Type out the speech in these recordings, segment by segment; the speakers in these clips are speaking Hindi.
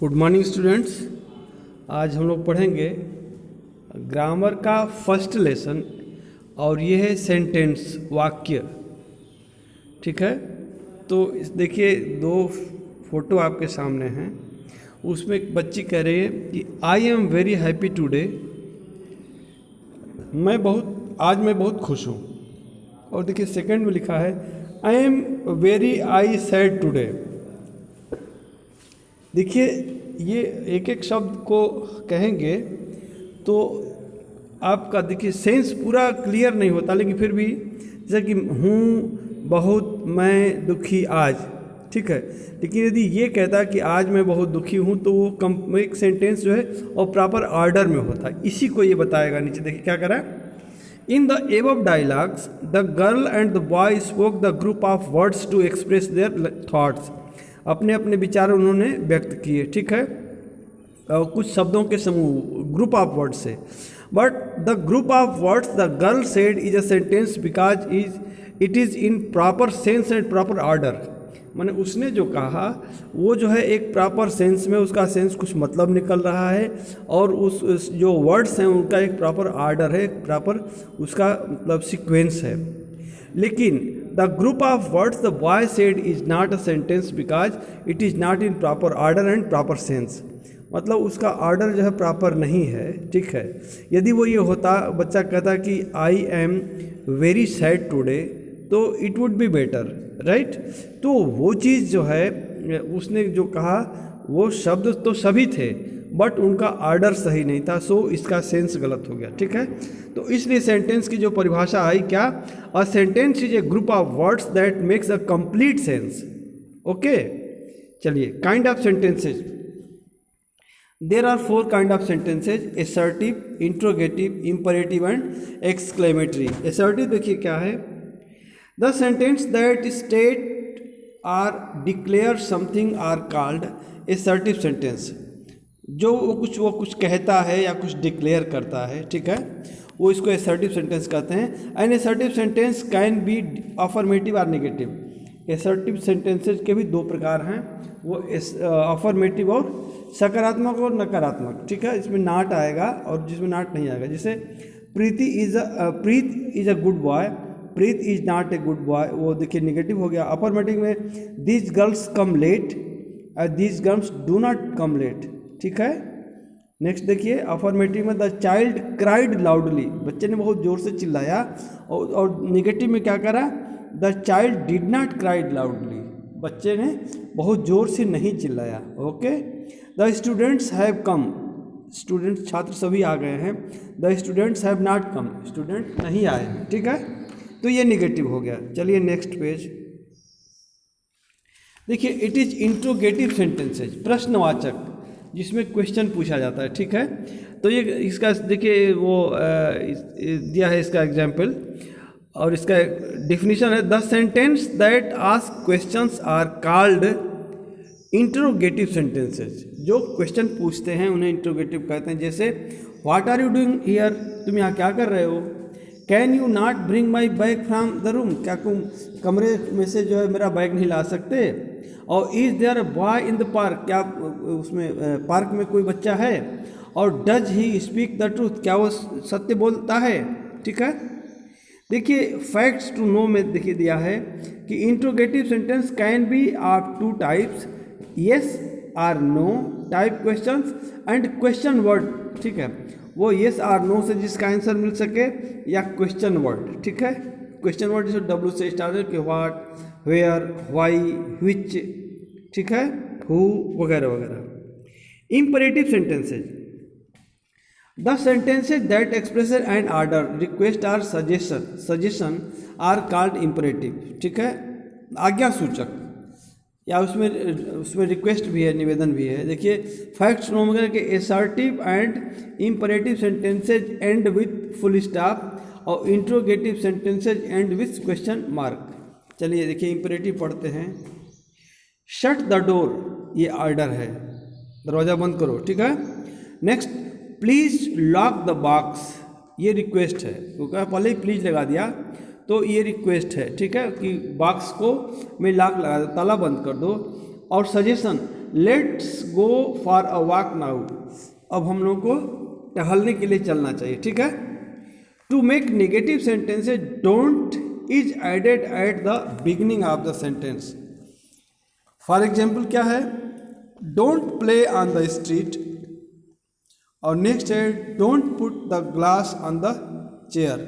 Good morning students. आज हम लोग पढ़ेंगे ग्रामर का फर्स्ट लेसन और ये है सेंटेंस, वाक्य। ठीक है, तो देखिए दो फोटो आपके सामने हैं। उसमें एक बच्ची कह रही है कि I am very happy today, आज मैं बहुत खुश हूँ। और देखिए सेकंड में लिखा है आई am very I sad today. देखिए ये एक एक शब्द को कहेंगे तो आपका देखिए सेंस पूरा क्लियर नहीं होता, लेकिन फिर भी जैसे कि हूँ, बहुत, मैं, दुखी, आज। ठीक है, लेकिन यदि ये कहता है कि आज मैं बहुत दुखी हूँ तो वो एक सेंटेंस जो है और प्रॉपर ऑर्डर में होता है। इसी को ये बताएगा। नीचे देखिए क्या करा, in the above dialogues the girl and the boy spoke the group of words to express their thoughts. अपने अपने विचार उन्होंने व्यक्त किए। ठीक है, कुछ शब्दों के समूह, ग्रुप ऑफ वर्ड्स से। But the group of words the girl said is a sentence because it is in proper sense and proper order. माने उसने जो कहा वो जो है एक प्रॉपर सेंस में, उसका सेंस कुछ मतलब निकल रहा है, और उस जो वर्ड्स हैं उनका एक प्रॉपर ऑर्डर है, एक प्रॉपर उसका मतलब सीक्वेंस है। लेकिन the group of words the boy said is not a sentence because it is not in proper order and proper sense. मतलब उसका ऑर्डर जो है प्रॉपर नहीं है। ठीक है, यदि वो ये होता, बच्चा कहता कि I am very sad today, तो it would be better, right. तो वो चीज़ जो है उसने जो कहा वो शब्द तो सभी थे बट उनका ऑर्डर सही नहीं था, सो इसका सेंस गलत हो गया। ठीक है, तो इसलिए सेंटेंस की जो परिभाषा आई क्या, a sentence is a group of words that makes a complete sense. Okay, चलिए kind of sentences. There are four kind of sentences: assertive, interrogative, imperative and exclamatory. Assertive देखिए क्या है, the sentence that state or declare something are called assertive sentence. जो वो कुछ कहता है या कुछ डिक्लेयर करता है, ठीक है, वो इसको assertive sentence कहते हैं। An assertive sentence can be affirmative or negative. assertive sentences के भी दो प्रकार हैं, वो अफर्मेटिव और सकारात्मक और नकारात्मक। ठीक है, इसमें नॉट आएगा और जिसमें नॉट नहीं आएगा। जैसे Preet is a good boy, Preet is not a good boy, वो देखिए निगेटिव हो गया। अफर्मेटिव में these girls come late, these girls do not come late. ठीक है, नेक्स्ट देखिए अफर्मेटिव में द चाइल्ड क्राइड लाउडली, बच्चे ने बहुत ज़ोर से चिल्लाया। और निगेटिव में क्या करा, the child did not cried loudly, बच्चे ने बहुत ज़ोर से नहीं चिल्लाया। Okay, the students have come, students छात्र सभी आ गए हैं। The students have not come, student नहीं आए। ठीक है, तो ये निगेटिव हो गया। चलिए नेक्स्ट पेज देखिए, इट इज़ इंट्रोगेटिव सेंटेंसेज, प्रश्नवाचक, जिसमें क्वेश्चन पूछा जाता है। ठीक है, तो ये इसका देखिए वो दिया है इसका एग्जाम्पल, और इसका डिफिनीशन है the sentence that ask questions are called interrogative sentences. जो क्वेश्चन पूछते हैं उन्हें इंटरोगेटिव कहते हैं। जैसे what are you doing here, तुम यहाँ क्या कर रहे हो। Can you not bring my bag from the room, क्या तुम कमरे में से जो है मेरा बैग नहीं ला सकते। और is there a boy in the park, क्या उसमें पार्क में कोई बच्चा है। और does he speak the truth, क्या वो सत्य बोलता है। ठीक है, देखिए फैक्ट्स टू नो में देखिए दिया है कि interrogative sentence can be of two types, yes or no type questions and question word. ठीक है, वो येस आर नो से जिसका आंसर मिल सके, या क्वेश्चन वर्ड। ठीक है, क्वेश्चन वर्ड जैसे डब्ल्यू से स्टार्ट है कि व्हाट, वेयर, व्हाई, व्हिच, ठीक है, हु वगैरह वगैरह। Imperative sentences, the sentences that express an order, request और सजेशन आर कॉल्ड इंपरेटिव। ठीक है, आज्ञा सूचक, या उसमें रिक्वेस्ट भी है, निवेदन भी है। देखिए फैक्ट्स नो वगैरह के assertive and imperative sentences end with full stop, और interrogative sentences end with question mark. चलिए देखिए इंपरेटिव पढ़ते हैं। शट द डोर, ये ऑर्डर है, दरवाज़ा बंद करो। ठीक है, next please lock the box, ये रिक्वेस्ट है, क्योंकि पहले ही प्लीज़ लगा दिया तो ये रिक्वेस्ट है। ठीक है, कि बॉक्स को मैं लॉक लगा दो, ताला बंद कर दो। और suggestion, let's go for a walk now, अब हम लोग को टहलने के लिए चलना चाहिए, ठीक है। To make negative sentences don't is added at the beginning of the sentence. For example क्या है, don't play on the street, और नेक्स्ट है don't put the glass on the chair,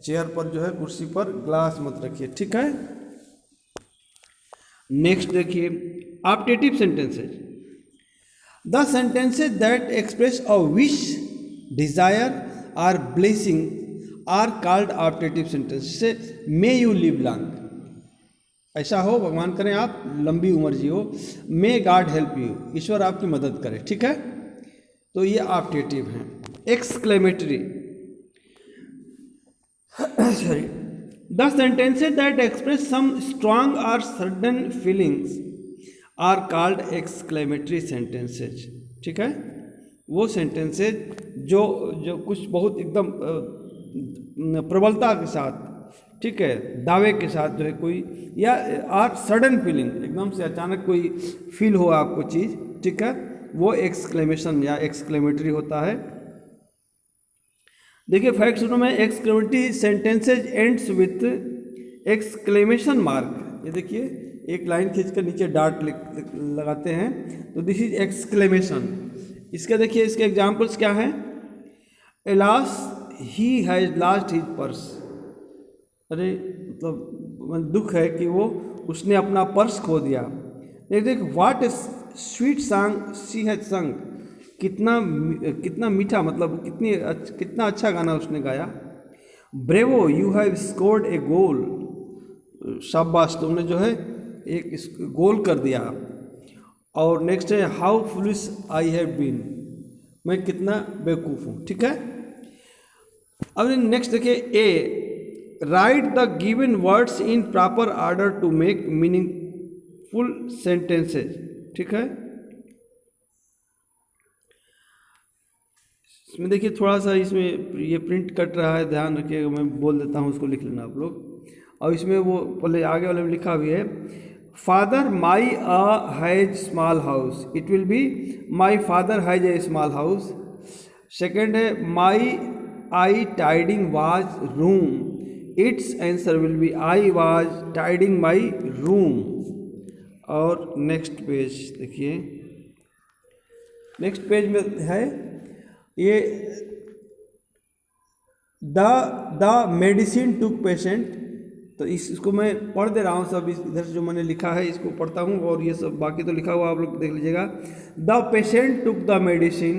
chair पर जो है कुर्सी पर ग्लास मत रखिए, ठीक है। नेक्स्ट देखिए optative sentences, the sentences that express a wish, desire और blessing are called optative sentence. जैसे मे यू लिव लॉन्ग, ऐसा हो, भगवान करें आप लंबी उम्र जियो, मे गॉड हेल्प यू, ईश्वर आपकी मदद करे, ठीक है। तो ये ऑप्टेटिव हैं। Exclamatory, sorry, the sentences that express some strong or sudden feelings are called exclamatory sentences, ठीक है। वो सेंटेंसेज जो कुछ बहुत एकदम प्रबलता के साथ, ठीक है, दावे के साथ जो है कोई, या आर सडन फीलिंग, एकदम से अचानक कोई फील हो आपको चीज़, ठीक है, वो एक्सक्लेमेशन या एक्सक्लेमेटरी होता है। देखिए फैक्ट सुनो में, exclamatory sentences ends with exclamation mark. ये देखिए एक लाइन खींचकर नीचे डार्ट लगाते हैं, तो दिस इज एक्सक्लेमेशन। इसके देखिए इसके एग्जांपल्स क्या हैं, alas he has lost his purse, अरे मतलब दुख है कि वो उसने अपना पर्स खो दिया। देख what sweet song she has संग, कितना मीठा, मतलब कितना अच्छा गाना उसने गाया। ब्रेवो यू हैव स्कोर्ड ए गोल, शाबाश तुमने जो है एक गोल कर दिया। और नेक्स्ट है how foolish I have been, मैं कितना बेवकूफ़ हूँ, ठीक है। अब नेक्स्ट देखिए A, write the given words in proper order to make meaningful sentences, ठीक है। इसमें देखिए थोड़ा सा इसमें ये प्रिंट कट रहा है, ध्यान रखिएगा, मैं बोल देता हूँ, उसको लिख लेना आप लोग। और इसमें वो पहले आगे वाले में लिखा भी है, father my has small house, it will be my father has a small house. Second है my I tiding was room, it's answer will be I was tiding my room. और नेक्स्ट पेज देखिए, नेक्स्ट पेज में है ये द मेडिसिन टुक पेशेंट, तो इसको मैं पढ़ दे रहा हूँ, सब इधर से जो मैंने लिखा है इसको पढ़ता हूँ, और ये सब बाकी तो लिखा हुआ आप लोग देख लीजिएगा। The patient took the medicine,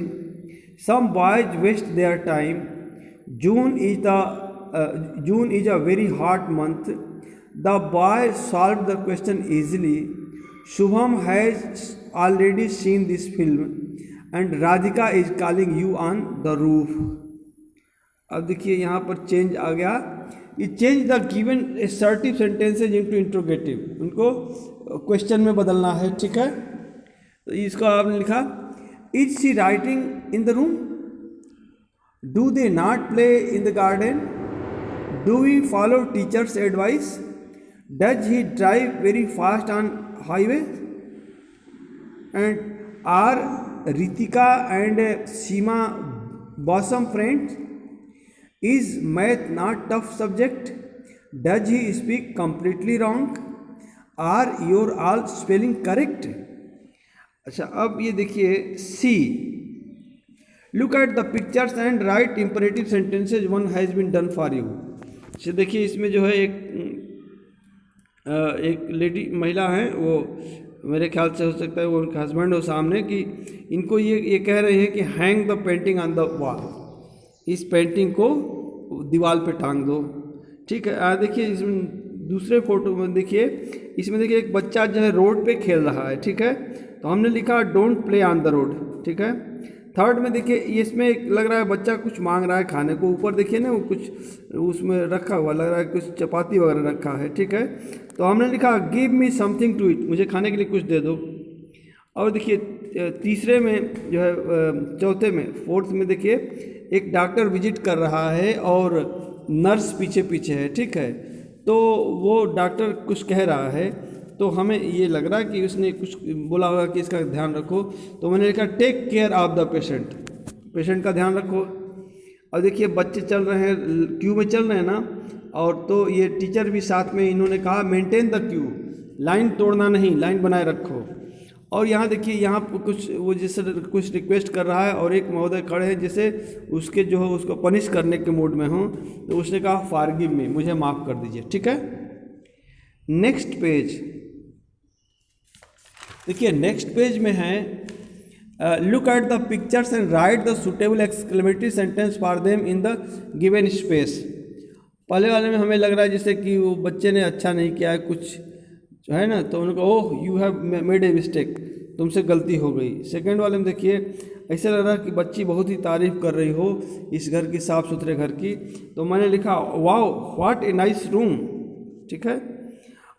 some boys waste their time, June is a very hot month, the boy solve the question easily, Shubham has already seen this film and Radhika is calling you on the roof. अब देखिए यहाँ पर चेंज आ गया, ये change the given assertive sentences into interrogative, उनको क्वेश्चन में बदलना है, ठीक है। तो इसको आपने लिखा, is she writing in the room, do they not play in the garden, do we follow teachers advice, does he drive very fast on highway, and are Ritika and Seema bosom friends, is math not tough subject, does he speak completely wrong, are your all spelling correct। अच्छा अब ये देखिए C, look at the pictures and write imperative sentences, one has been done for you। अच्छा देखिए इसमें जो है एक लेडी महिला है, वो मेरे ख्याल से हो सकता है वो उनका हस्बैंड हो सामने, कि इनको ये कह रहे हैं कि hang the painting on the wall, इस पेंटिंग को दीवार पे टांग दो, ठीक है। देखिए इसमें दूसरे फोटो में देखिए, इसमें देखिए एक बच्चा जो है रोड पे खेल रहा है, ठीक है, तो हमने लिखा don't play on the road, ठीक है। थर्ड में देखिए इसमें लग रहा है बच्चा कुछ मांग रहा है खाने को, ऊपर देखिए ना वो कुछ उसमें रखा हुआ लग रहा है, कुछ चपाती वगैरह रखा है, ठीक है। तो हमने लिखा give me something to eat, मुझे खाने के लिए कुछ दे दो। और देखिए तीसरे में जो है, चौथे में, फोर्थ में देखिए एक डॉक्टर विजिट कर रहा है और नर्स पीछे पीछे है, ठीक है। तो वो डॉक्टर कुछ कह रहा है, तो हमें ये लग रहा है कि उसने कुछ बोला होगा कि इसका ध्यान रखो, तो मैंने लिखा take care of the patient, patient का ध्यान रखो। और देखिए बच्चे चल रहे हैं, क्यू में चल रहे हैं ना, और तो ये टीचर भी साथ में इन्होंने कहा मेंटेन द क्यू, लाइन तोड़ना नहीं, लाइन बनाए रखो। और यहाँ देखिए यहाँ कुछ वो जैसे कुछ रिक्वेस्ट कर रहा है और एक महोदय खड़े हैं जैसे उसके जो है उसको पनिश करने के मूड में हों, तो उसने कहा फॉरगिव मी, मुझे माफ़ कर दीजिए। ठीक है, नेक्स्ट पेज देखिए, नेक्स्ट पेज में है look at the pictures and right the suitable exclamatory sentence for them in the given space. पहले वाले में हमें लग रहा है जैसे कि वो बच्चे ने अच्छा नहीं किया है कुछ जो है ना, तो उनको oh you have made a mistake, तुमसे गलती हो गई। सेकंड वाले में देखिए ऐसा लग रहा है कि बच्ची बहुत ही तारीफ़ कर रही हो इस घर की, साफ़ सुथरे घर की, तो मैंने लिखा wow what a nice room. ठीक है,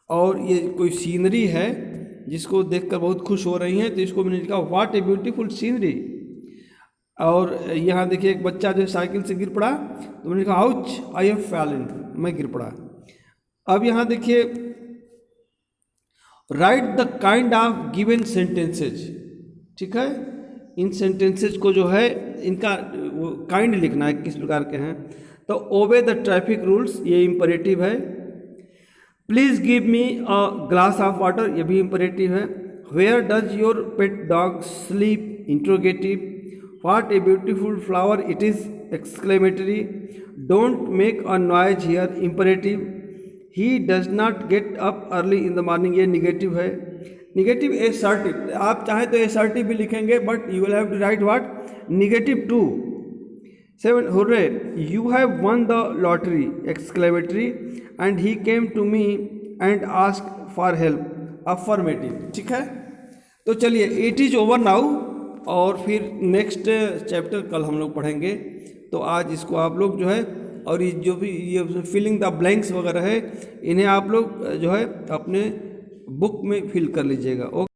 और ये कोई सीनरी है जिसको देखकर बहुत खुश हो रही हैं, तो इसको मैंने लिखा व्हाट ए ब्यूटीफुल सीनरी। और यहाँ देखिए एक बच्चा जो साइकिल से गिर पड़ा, तो मैंने लिखा आउच आई हैव फॉलन, मैं गिर पड़ा। अब यहाँ देखिए right the kind of given sentences. ठीक है, इन सेंटेंसेज को जो है इनका काइंड लिखना है, किस प्रकार के हैं। तो ओबे द ट्रैफिक रूल्स, ये इम्परेटिव है। Please give me a glass of water, ये भी इम्परेटिव है। Where does your pet dog sleep, interrogative. What a beautiful flower it is, exclamatory. Don't make a noise here, imperative. He does not get up early in the morning, ये निगेटिव है। निगेटिव एसर्टिव, आप चाहे तो एसर्टिव भी लिखेंगे but you will have to write what, negative to. 7 hurray you have won the lottery, exclamatory. And he came to me and ask for help, affirmative. ठीक है, तो चलिए इट इज़ ओवर नाउ, और फिर नेक्स्ट चैप्टर कल हम लोग पढ़ेंगे। तो आज इसको आप लोग जो है, और ये जो भी ये फिलिंग द ब्लैंक्स वगैरह है, इन्हें आप लोग जो है अपने बुक में फिल कर लीजिएगा। ओके।